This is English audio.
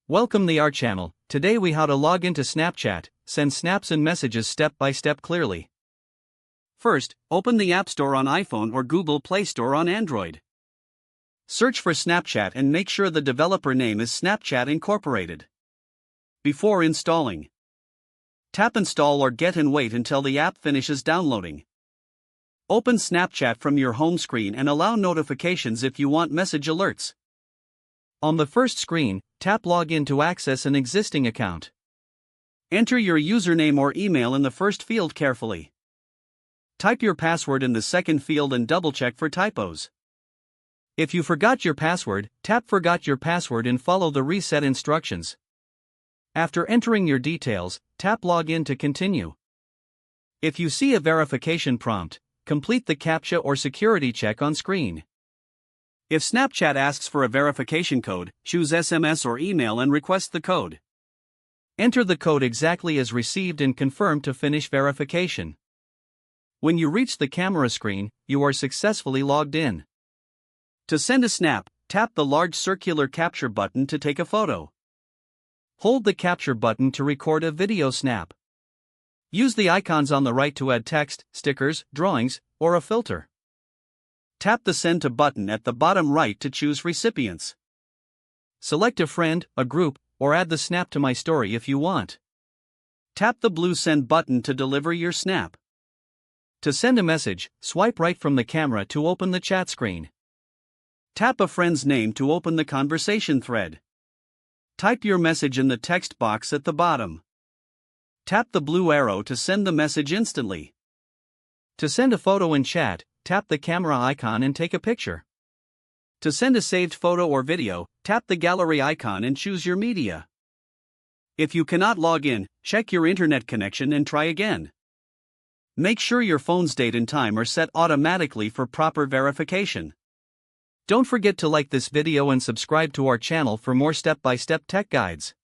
Welcome to our channel. Today we how to log into Snapchat, send snaps and messages step by step clearly. First, open the App Store on iPhone or Google Play Store on Android. Search for Snapchat and make sure the developer name is Snapchat Incorporated. Before installing, tap Install or Get and wait until the app finishes downloading. Open Snapchat from your home screen and allow notifications if you want message alerts. On the first screen, tap Login to access an existing account. Enter your username or email in the first field carefully. Type your password in the second field and double-check for typos. If you forgot your password, tap Forgot your password and follow the reset instructions. After entering your details, tap Login to continue. If you see a verification prompt, complete the CAPTCHA or security check on screen. If Snapchat asks for a verification code, choose SMS or email and request the code. Enter the code exactly as received and confirm to finish verification. When you reach the camera screen, you are successfully logged in. To send a snap, tap the large circular capture button to take a photo. Hold the capture button to record a video snap. Use the icons on the right to add text, stickers, drawings, or a filter. Tap the Send to button at the bottom right to choose recipients. Select a friend, a group, or add the snap to My Story if you want. Tap the blue Send button to deliver your snap. To send a message, swipe right from the camera to open the chat screen. Tap a friend's name to open the conversation thread. Type your message in the text box at the bottom. Tap the blue arrow to send the message instantly. To send a photo in chat, tap the camera icon and take a picture. To send a saved photo or video, tap the gallery icon and choose your media. If you cannot log in, check your internet connection and try again. Make sure your phone's date and time are set automatically for proper verification. Don't forget to like this video and subscribe to our channel for more step-by-step tech guides.